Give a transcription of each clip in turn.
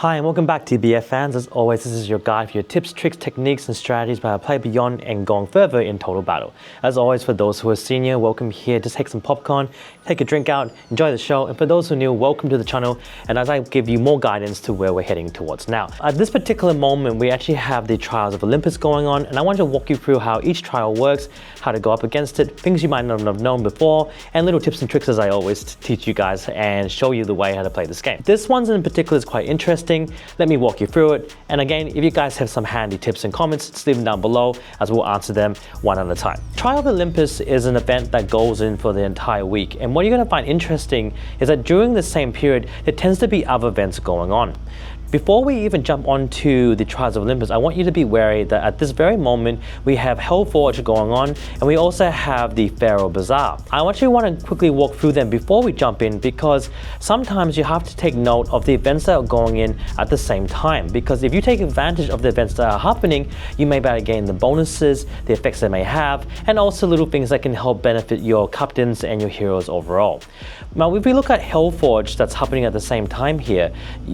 Hi and welcome back to BF Fans. As always, this is your guide for your tips, tricks, techniques and strategies by play beyond and going further in total battle. As always, for those who are senior, welcome here. Just take some popcorn, take a drink out, enjoy the show. And for those who are new, welcome to the channel. And as I give you more guidance to where we're heading towards now. At this particular moment, we actually have the trials of Olympus going on. And I want to walk you through how each trial works, how to go up against it, things you might not have known before, and little tips and tricks as I always teach you guys and show you the way how to play this game. This one in particular is quite interesting. Let me walk you through it. And again, if you guys have some handy tips and comments, just leave them down below as we'll answer them one at a time. Trial of Olympus is an event that goes in for the entire week. And what you're going to find interesting is that during the same period, there tends to be other events going on. Before we even jump onto the Trials of Olympus, I want you to be wary that at this very moment, we have Hellforge going on, and we also have the Pharaoh Bazaar. I actually want to quickly walk through them before we jump in, because sometimes you have to take note of the events that are going in at the same time. Because if you take advantage of the events that are happening, you may be able to gain the bonuses, the effects they may have, and also little things that can help benefit your captains and your heroes overall. Now, if we look at Hellforge that's happening at the same time here,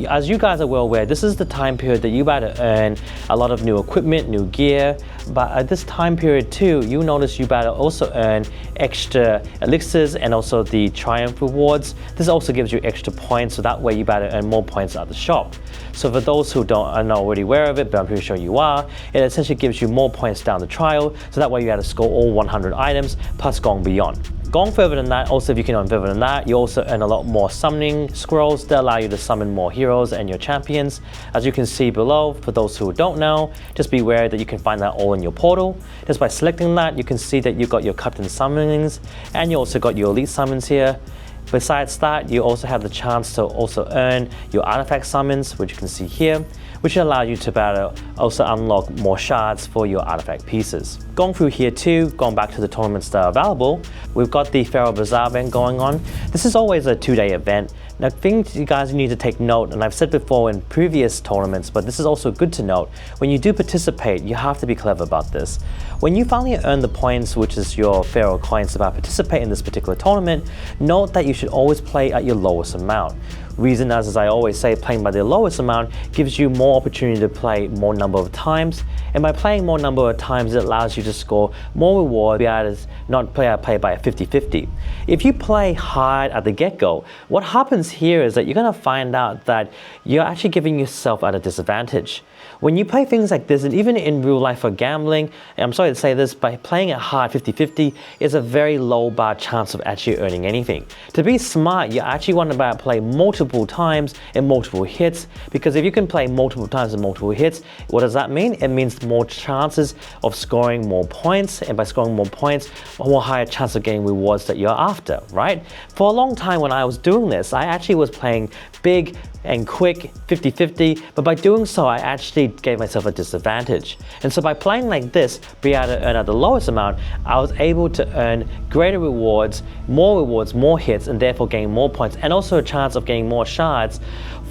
as you guys are well aware, this is the time period that you better earn a lot of new equipment, new gear, but at this time period too, you notice you better also earn extra elixirs and also the triumph rewards. This also gives you extra points, so that way you better earn more points at the shop. So for those who are not already aware of it, but I'm pretty sure you are, it essentially gives you more points down the trial, so that way you got to score all 100 items plus going beyond. Going further than that, also if you can earn further than that, you also earn a lot more summoning scrolls that allow you to summon more heroes and your champions. As you can see below, for those who don't know, just be aware that you can find that all in your portal. Just by selecting that, you can see that you've got your captain summonings, and you also got your elite summons here. Besides that, you also have the chance to also earn your artifact summons, which you can see here, which allow you to also unlock more shards for your artifact pieces. Going through here too, going back to the tournaments that are available, we've got the Pharaoh Bazaar event going on. This is always a 2-day event. Now, things you guys need to take note, and I've said before in previous tournaments, but this is also good to note, when you do participate, you have to be clever about this. When you finally earn the points, which is your Pharaoh coins to participate in this particular tournament, note that you should always play at your lowest amount. Reason as I always say, playing by the lowest amount gives you more opportunity to play more number of times, and by playing more number of times, it allows you to score more reward, not play by a 50-50. If you play hard at the get-go, what happens here is that you're going to find out that you're actually giving yourself at a disadvantage. When you play things like this, and even in real life for gambling, and I'm sorry to say this, by playing it hard 50-50 is a very low bar chance of actually earning anything. To be smart, you actually want to play multiple times and multiple hits, because if you can play multiple times and multiple hits, what does that mean? It means more chances of scoring more points, and by scoring more points, a more higher chance of getting rewards that you're after, right? For a long time when I was doing this, I actually was playing big and quick 50-50, but by doing so, I actually gave myself a disadvantage. And so by playing like this, be able to earn at the lowest amount, I was able to earn greater rewards, more hits, and therefore gain more points, and also a chance of getting more shards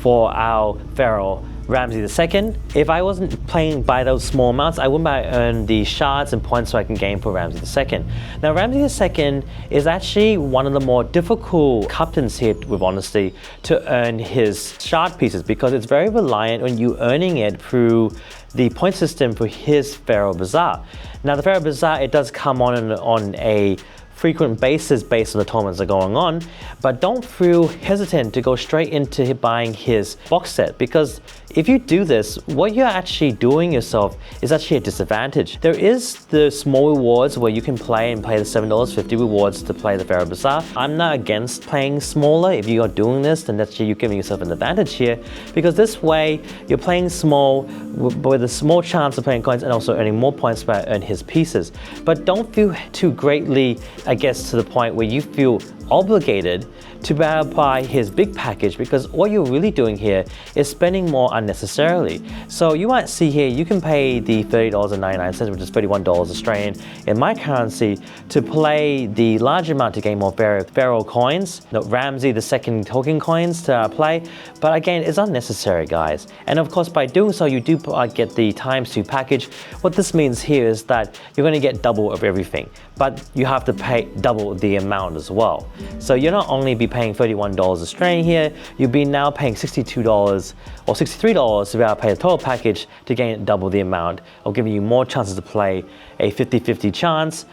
for our Pharaoh Ramses II. If I wasn't playing by those small amounts, I wouldn't be able to earn the shards and points so I can gain for Ramses II. Now, Ramses II is actually one of the more difficult captains here, with honesty, to earn his shard pieces, because it's very reliant on you earning it through the point system for his Pharaoh Bazaar. Now, the Pharaoh Bazaar, it does come on a frequent basis based on the tournaments that are going on, but don't feel hesitant to go straight into buying his box set, because if you do this, what you're actually doing yourself is actually a disadvantage. There is the small rewards where you can play the $7.50 rewards to play the Pharaoh Bazaar. I'm not against playing smaller. If you are doing this, then that's you're giving yourself an advantage here, because this way you're playing small with a small chance of playing coins and also earning more points by earn his pieces. But don't feel too greatly, I guess, to the point where you feel obligated to buy his big package, because what you're really doing here is spending more unnecessarily. So you might see here, you can pay the $30.99, which is $31 Australian in my currency, to play the large amount to gain more Pharaoh coins, Ramses II token coins to play. But again, it's unnecessary, guys. And of course, by doing so, you do get the ×2 package. What this means here is that you're going to get double of everything. but you have to pay double the amount as well. So you'll not only be paying $31 Australian here, you'll be now paying $62 or $63 to be able to pay the total package to gain double the amount, or giving you more chances to play a 50-50 chance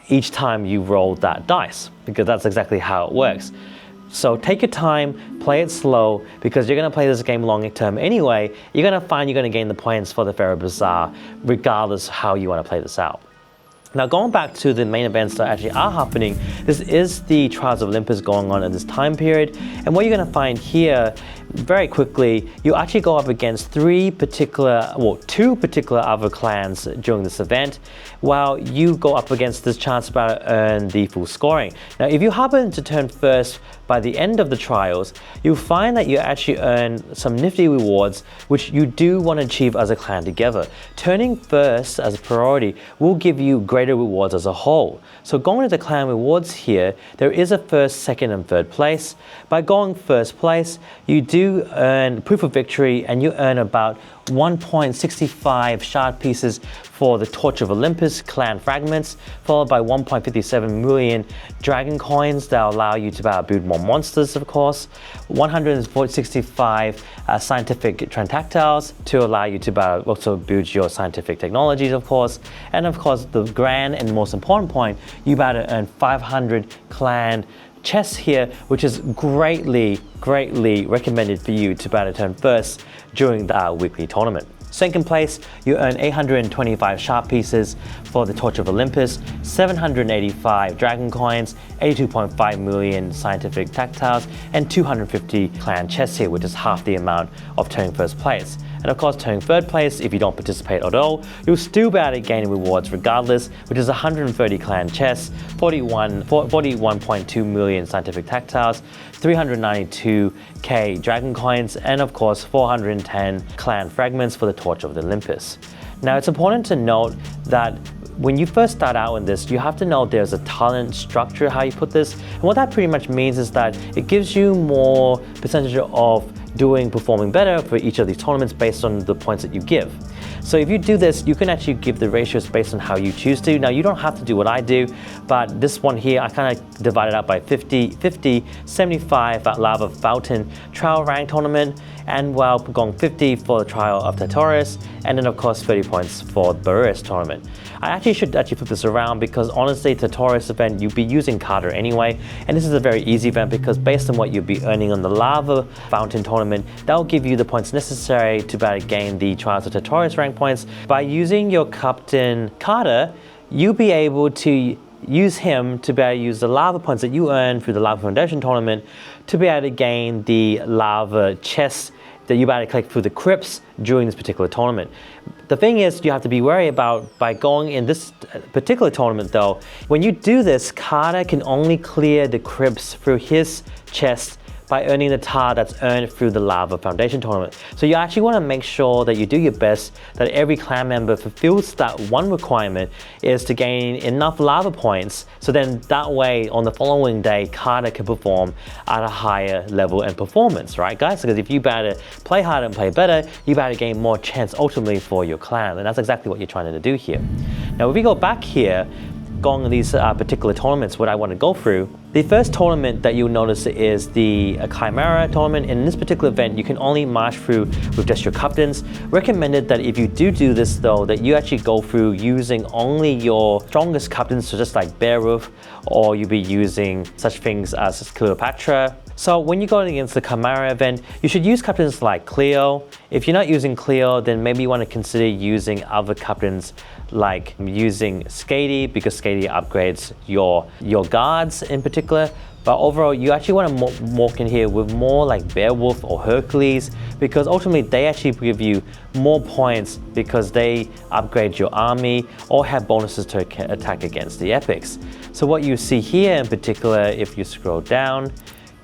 each time you roll that dice, because that's exactly how it works. So take your time, play it slow, because you're going to play this game long term anyway. You're going to find you're going to gain the points for the Pharaoh Bazaar regardless how you want to play this out. Now, going back to the main events that actually are happening, this is the Trials of Olympus going on at this time period. And what you're going to find here, very quickly, you actually go up against two particular other clans during this event, while you go up against this chance to earn the full scoring. Now, if you happen to turn first by the end of the trials, you'll find that you actually earn some nifty rewards, which you do want to achieve as a clan together. Turning first as a priority will give you greater rewards as a whole. So going to the clan rewards here, there is a first, second, and third place. By going first place, you do earn proof of victory, and you earn about 1.65 shard pieces for the Torch of Olympus clan fragments, followed by 1.57 million dragon coins that allow you to build more monsters, of course, 165 scientific trantactiles to allow you to also build your scientific technologies, of course, and of course the grand and most important point, you better earn 500 clan chests here, which is greatly recommended for you to turn first during the weekly tournament. Second place, you earn 825 sharp pieces for the Torch of Olympus, 785 dragon coins, 82.5 million scientific tactiles, and 250 clan chests here, which is half the amount of turning first place. And of course, turning third place, if you don't participate at all, you'll still be able to gain rewards regardless, which is 130 clan chests, 41.2 million scientific tactiles, 392k dragon coins, and of course 410 clan fragments for the Torch of the Olympus. Now, it's important to note that when you first start out in this, you have to know there's a talent structure how you put this. And what that pretty much means is that it gives you more percentage of performing better for each of these tournaments based on the points that you give. So if you do this, you can actually give the ratios based on how you choose to. Now, you don't have to do what I do, but this one here, I kind of divided up by 50, 75 at Lava Fountain Trial Rank Tournament, and while going 50 for the Trial of Tartarus, and then of course 30 points for the Barus Tournament. I should flip this around, because honestly, Tartarus event, you'll be using Carter anyway, and this is a very easy event because based on what you'll be earning on the Lava Fountain Tournament, that will give you the points necessary to gain the Trials of Tartarus rank points. By using your Captain Carter, you'll be able to use him to use the lava points that you earn through the Lava Foundation Tournament to be able to gain the lava chests that you better collect through the crypts during this particular tournament. The thing is, you have to be wary about by going in this particular tournament though, when you do this, Carter can only clear the crypts through his chest by earning the tar that's earned through the Lava Foundation Tournament. So you actually want to make sure that you do your best that every clan member fulfills that one requirement, is to gain enough lava points, so then that way on the following day, Carter can perform at a higher level and performance, right guys? Because if you better play harder and play better, you better gain more chance ultimately for your clan, and that's exactly what you're trying to do here. Now if we go back here, going on these particular tournaments, what I want to go through. The first tournament that you'll notice is the Chimera tournament. In this particular event, you can only march through with just your captains. Recommended that if you do this though, that you actually go through using only your strongest captains, so just like Beowulf, or you'll be using such things as Cleopatra. So when you're going against the Chimera event, you should use captains like Cleo. If you're not using Cleo, then maybe you want to consider using other captains like using Skady, because Skady upgrades your guards in particular. But overall, you actually want to walk in here with more like Beowulf or Hercules, because ultimately they actually give you more points because they upgrade your army or have bonuses to attack against the epics. So what you see here in particular, if you scroll down,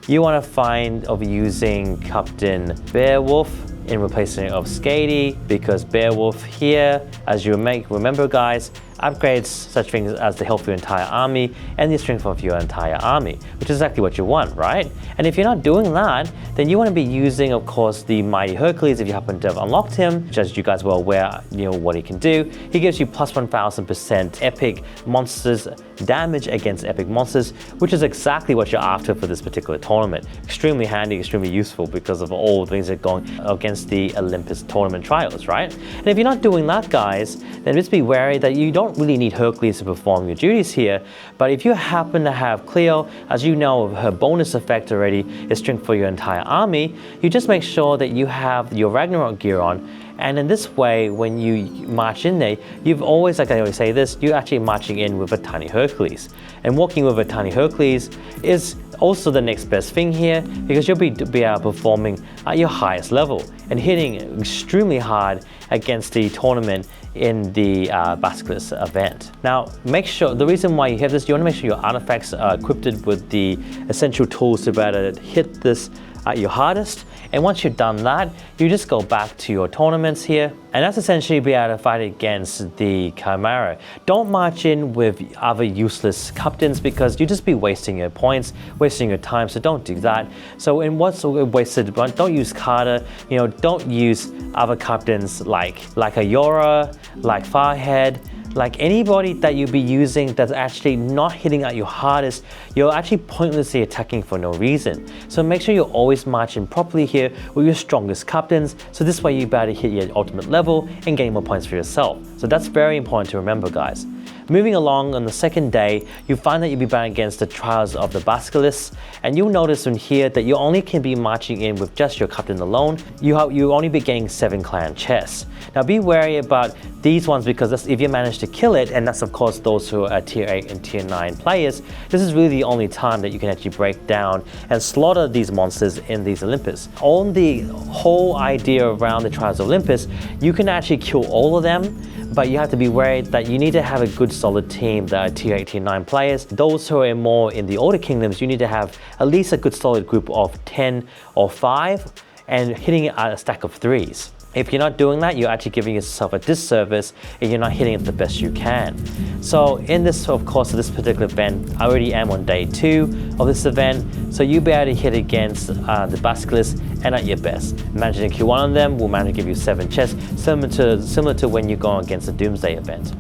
you want to find of using Captain Beowulf in replacement of Skady, because Beowulf here, as you remember guys, upgrades such things as the health of your entire army and the strength of your entire army, which is exactly what you want, right? And if you're not doing that, then you want to be using, of course, the Mighty Hercules if you happen to have unlocked him, which as you guys well aware, you know what he can do. He gives you plus 1000% epic monsters damage against epic monsters, which is exactly what you're after for this particular tournament. Extremely handy, extremely useful because of all the things that are going against the Olympus tournament trials, right? And if you're not doing that, guys, then just be wary that you don't really need Hercules to perform your duties here. But if you happen to have Cleo, as you know, her bonus effect already is strength for your entire army, you just make sure that you have your Ragnarok gear on. And in this way, when you march in there, you've always, like I always say this, you're actually marching in with a tiny Hercules. And walking with a tiny Hercules is also the next best thing here, because you'll be performing at your highest level and hitting extremely hard against the tournament in the Basilisk event. Now, make sure, the reason why you have this, you want to make sure your artifacts are equipped with the essential tools to be able to hit this at your hardest. And once you've done that, you just go back to your tournaments here, and that's essentially be able to fight against the Chimera. Don't march in with other useless captains, because you just be wasting your points, wasting your time, so don't do that. So in what's wasted, don't use Carter, you know, don't use other captains like Ayora, like Farhead, like anybody that you'll be using that's actually not hitting at your hardest. You're actually pointlessly attacking for no reason. So make sure you're always marching properly here with your strongest captains, so this way you're about to hit your ultimate level and gain more points for yourself. So that's very important to remember, guys. Moving along on the second day, you find that you'll be battling against the Trials of the Basilisk, and you'll notice in here that you only can be marching in with just your captain alone. You only be getting 7 clan chests. Now be wary about these ones, because if you manage to kill it, and that's of course those who are tier 8 and tier 9 players, this is really the only time that you can actually break down and slaughter these monsters in these Olympus. On the whole idea around the Trials of Olympus, you can actually kill all of them, but you have to be worried that you need to have a good solid team that are tier 8, tier 9 players. Those who are more in the older kingdoms, you need to have at least a good solid group of 10 or 5 and hitting it at a stack of 3s. If you're not doing that, you're actually giving yourself a disservice and you're not hitting it the best you can. So in this, of course, this particular event, I already am on day 2 of this event, so you'll be able to hit against the Basilisk and at your best. Managing to kill one of them will manage to give you 7 chests, similar to when you go against the Doomsday event.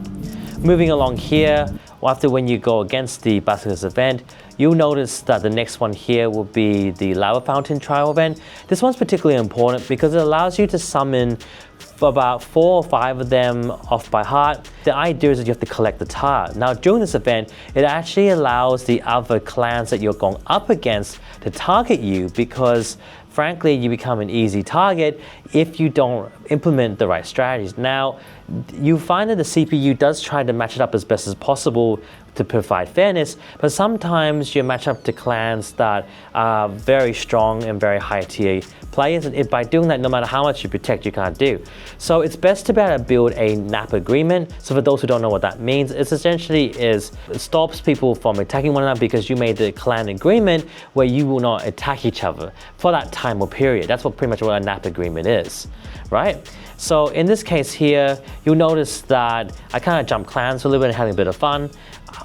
Moving along here, after when you go against the Basilisk event, you'll notice that the next one here will be the Lava Fountain Trial event. This one's particularly important because it allows you to summon about 4 or 5 of them off by heart. The idea is that you have to collect the tar. Now during this event, it actually allows the other clans that you're going up against to target you, because frankly, you become an easy target if you don't implement the right strategies. Now, you find that the CPU does try to match it up as best as possible to provide fairness, but sometimes you match up to clans that are very strong and very high tier players, and by doing that, no matter how much you protect, you can't do. So it's best to be able to build a NAP agreement. So for those who don't know what that means, it stops people from attacking one another, because you made the clan agreement where you will not attack each other for that time or period. That's pretty much what a NAP agreement is, right? So in this case here, you'll notice that I kind of jumped clans for a little bit and having a bit of fun.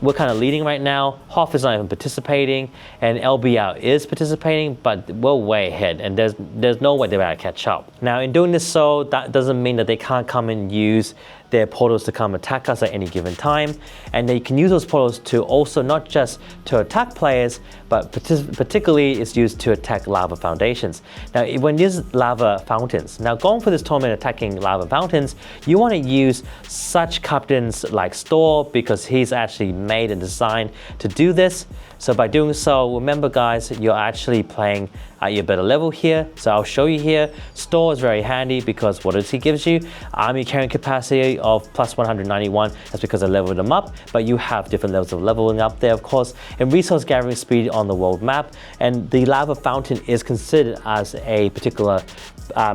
We're kind of leading right now. Hoff is not even participating, and LBR is participating, but we're way ahead, and there's no way they're able to catch up. Now in doing this, so that doesn't mean that they can't come and use their portals to come attack us at any given time, and they can use those portals to also not just to attack players, but particularly it's used to attack lava foundations. Now when you use lava fountains, now going for this tournament attacking lava fountains, you want to use such captains like Storr, because he's actually made and designed to do this. So by doing so, remember guys, you're actually playing at your better level here. So I'll show you here. Storr is very handy because what does he gives you? Army carrying capacity of plus 191. That's because I leveled them up, but you have different levels of leveling up there, of course. And resource gathering speed on the world map. And the lava fountain is considered as a particular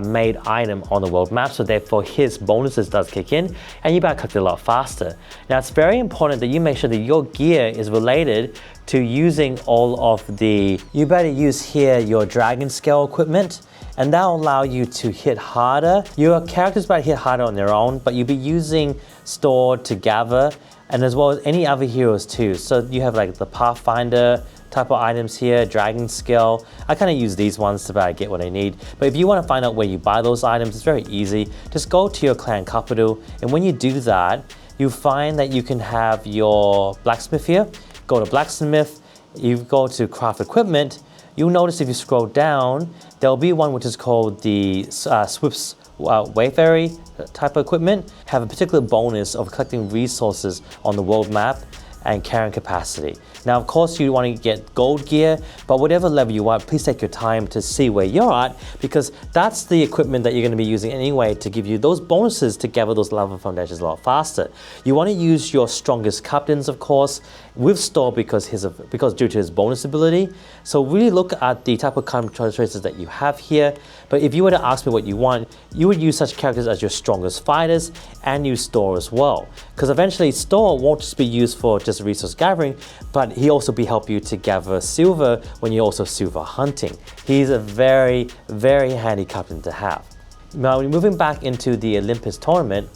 made item on the world map, so therefore his bonuses does kick in, and you better collect it a lot faster. Now it's very important that you make sure that your gear is related to using all of the, you better use here your dragon scale equipment, and that will allow you to hit harder. Your characters might hit harder on their own, but you'll be using Store to gather, and as well as any other heroes too. So you have like the Pathfinder type of items here, Dragon Skill. I kind of use these ones to get what I need. But if you want to find out where you buy those items, it's very easy. Just go to your clan capital, and when you do that, you find that you can have your blacksmith here. Go to blacksmith, you go to craft equipment. You'll notice if you scroll down, there'll be one which is called the Swift's Wayfarer type of equipment, have a particular bonus of collecting resources on the world map and carrying capacity. Now, of course, you want to get gold gear, but whatever level you want, please take your time to see where you're at, because that's the equipment that you're going to be using anyway to give you those bonuses to gather those level foundations a lot faster. You want to use your strongest captains, of course, with Store because due to his bonus ability. So really look at the type of choices that you have here. But if you were to ask me what you want, you would use such characters as your strongest fighters and use Store as well. Because eventually Store won't just be used for just resource gathering, but he also help you to gather silver when you're also silver hunting. He's a very, very handy captain to have. Now, moving back into the Olympus tournament,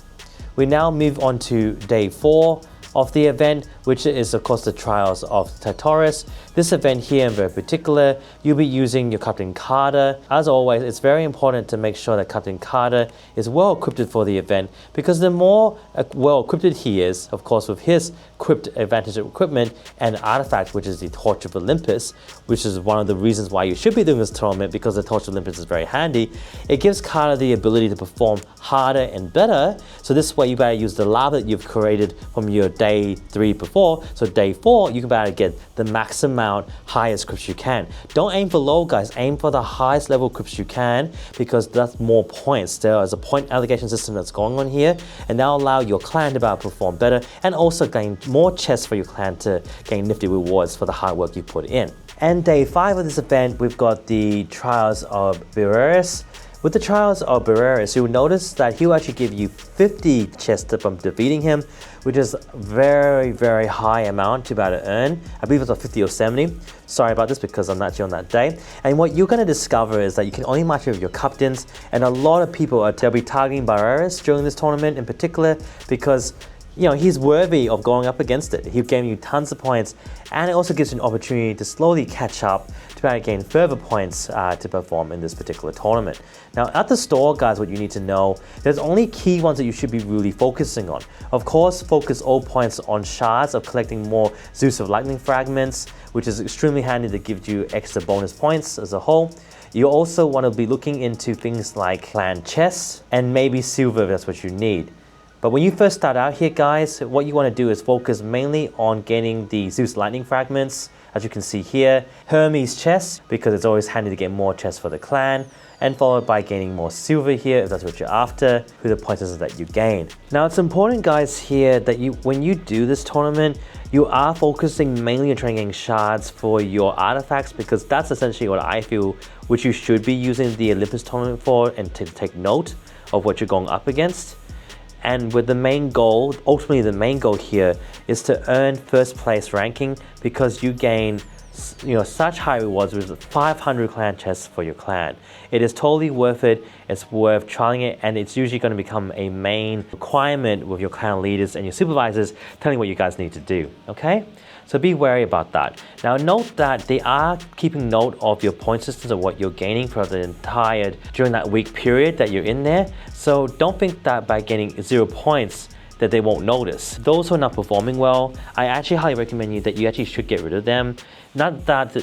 we now move on to day 4 of the event, which is of course the Trials of Tartarus. This event here in very particular, you'll be using your Captain Carter. As always, it's very important to make sure that Captain Carter is well equipped for the event, because the more well equipped he is, of course with his equipped advantage of equipment and artifact, which is the Torch of Olympus, which is one of the reasons why you should be doing this tournament, because the Torch of Olympus is very handy. It gives Carter the ability to perform harder and better. So this way you better use the lava that you've created from your day 3 before. So day 4, you can better get the max amount highest equips you can. Don't aim for low, guys. Aim for the highest level equips you can, because that's more points. There is a point allocation system that's going on here, and that'll allow your clan to better perform better and also gain more chests for your clan to gain nifty rewards for the hard work you put in. And day 5 of this event, we've got the Trials of Bereris. With the Trials of Bereris, you'll notice that he'll actually give you 50 chests from defeating him, which is very, very high amount to be able to earn. I believe it's about 50 or 70. Sorry about this because I'm not actually on that day. And what you're going to discover is that you can only match with your captains, and a lot of people they'll be targeting Bereris during this tournament in particular, because he's worthy of going up against it. He'll gain you tons of points, and it also gives you an opportunity to slowly catch up to be able to gain further points to perform in this particular tournament. Now at the store, guys, what you need to know, there's only key ones that you should be really focusing on. Of course, focus all points on shards of collecting more Zeus of Lightning fragments, which is extremely handy to give you extra bonus points as a whole. You also want to be looking into things like clan chests and maybe silver if that's what you need. But when you first start out here, guys, what you want to do is focus mainly on getting the Zeus Lightning Fragments, as you can see here, Hermes chests, because it's always handy to get more chests for the clan, and followed by gaining more silver here, if that's what you're after, who the pointers that you gain. Now it's important, guys, here that when you do this tournament, you are focusing mainly on trying to gain shards for your artifacts, because that's essentially what I feel which you should be using the Olympus tournament for, and to take note of what you're going up against. And with the main goal, ultimately the main goal here is to earn first place ranking, because you gain such high rewards with 500 clan chests for your clan. It is totally worth it. It's worth trying it, and it's usually going to become a main requirement with your clan leaders and your supervisors telling what you guys need to do, okay? So be wary about that. Now note that they are keeping note of your point systems of what you're gaining for the entire, during that week period that you're in there. So don't think that by getting 0 points that they won't notice. Those who are not performing well, I actually highly recommend you that you actually should get rid of them. Not that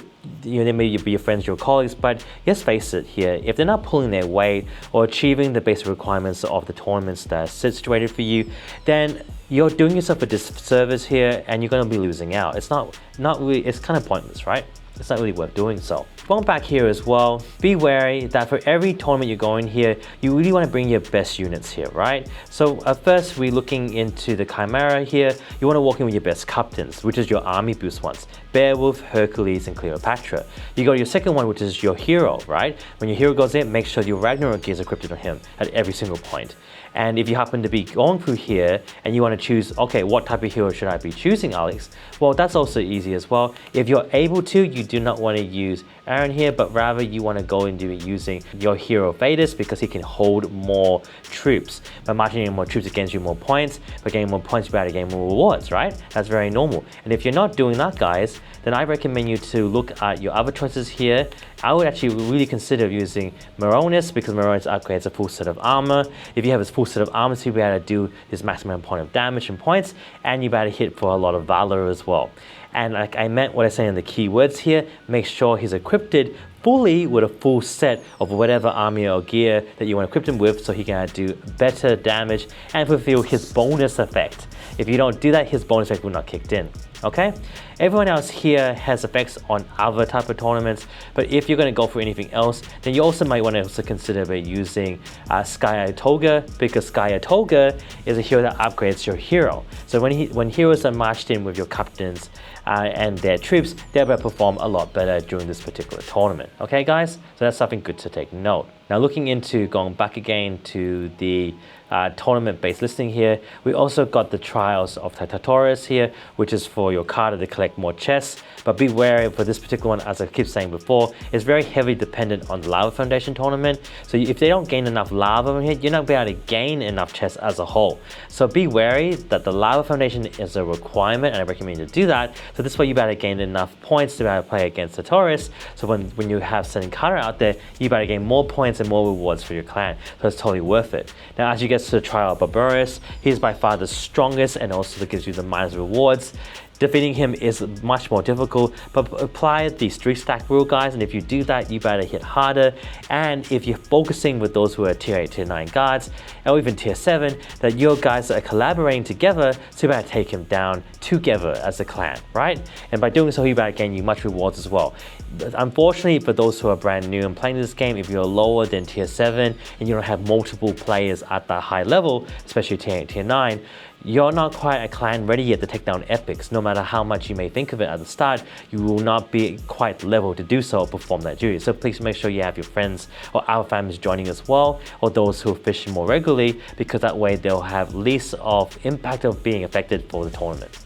they may be your friends, your colleagues, but let's face it here, if they're not pulling their weight or achieving the basic requirements of the tournaments that are situated for you, then you're doing yourself a disservice here, and you're going to be losing out. It's not really, it's kind of pointless, right? It's not really worth doing so. Going back here as well, be wary that for every tournament you're going here, you really want to bring your best units here, right? So at first, we're looking into the Chimera here. You want to walk in with your best captains, which is your army boost ones. Beowulf, Hercules, and Cleopatra. You got your second one, which is your hero, right? When your hero goes in, make sure your Ragnarok gear is equipped on him at every single point. And if you happen to be going through here and you want to choose, okay, what type of hero should I be choosing, Alex? Well, that's also easy as well. If you're able to, you do not want to use Aaron here, but rather you want to go into using your hero Vadis because he can hold more troops. By marching in more troops, it gains you more points. By getting more points, you better gain more rewards, right? That's very normal. And if you're not doing that, guys, then I recommend you to look at your other choices here. I would actually really consider using Moronis because Moronis upgrades a full set of armor. If you have a full set of armor, so you'll be able to do this maximum point of damage and points, and you'll be able to hit for a lot of valor as well. And like I meant what I say in the keywords here, make sure he's equipped fully with a full set of whatever armor or gear that you want to equip him with so he can do better damage and fulfill his bonus effect. If you don't do that, his bonus effect will not kick in. Okay? Everyone else here has effects on other type of tournaments, but if you're going to go for anything else, then you also might want to also consider using Sky Toga, because Sky Toga is a hero that upgrades your hero. So when heroes are marched in with your captains and their troops, they're able to perform a lot better during this particular tournament. Okay, guys? So that's something good to take note. Now, looking into going back again to the tournament-based listing here, we also got the Trials of Titatoris here, which is for your card to collect more chests. But be wary for this particular one, as I keep saying before, it's very heavily dependent on the Lava Foundation tournament. So if they don't gain enough lava in here, you're not going to be able to gain enough chests as a whole. So be wary that the Lava Foundation is a requirement, and I recommend you to do that. So this way you better gain enough points to be able to play against Titatoris. So when you have certain cards out there, you better gain more points and more rewards for your clan. So it's totally worth it. Now, as you get to the Trial of Barbarous, he's by far the strongest and also gives you the minus rewards. Defeating him is much more difficult, but apply the streak stack rule, guys, and if you do that, you better hit harder. And if you're focusing with those who are tier 8, tier 9 guards, or even tier 7, that your guys are collaborating together, so you better take him down together as a clan, right? And by doing so, you better gain you much rewards as well. Unfortunately, for those who are brand new and playing this game, if you're lower than tier 7 and you don't have multiple players at that high level, especially tier 8, tier 9, you're not quite a clan ready yet to take down epics. No matter how much you may think of it at the start, you will not be quite level to do so or perform that duty. So please make sure you have your friends or our families joining as well, or those who are fishing more regularly, because that way they'll have least of impact of being affected for the tournament.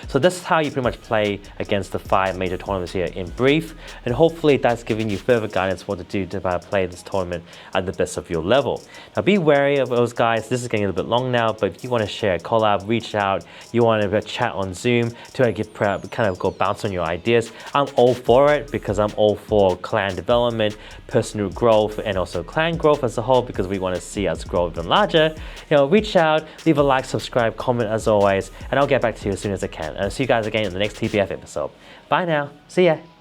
So this is how you pretty much play against the 5 major tournaments here in brief, and hopefully that's giving you further guidance what to do to play this tournament at the best of your level. Now be wary of those guys. This is getting a little bit long now, but if you want to share a collab, reach out, you want to chat on Zoom to kind of go bounce on your ideas, I'm all for it, because I'm all for clan development, personal growth, and also clan growth as a whole, because we want to see us grow even larger. You know, reach out, leave a like, subscribe, comment as always, and I'll get back to you as soon as I can. And I'll see you guys again in the next TBF episode. Bye now. See ya.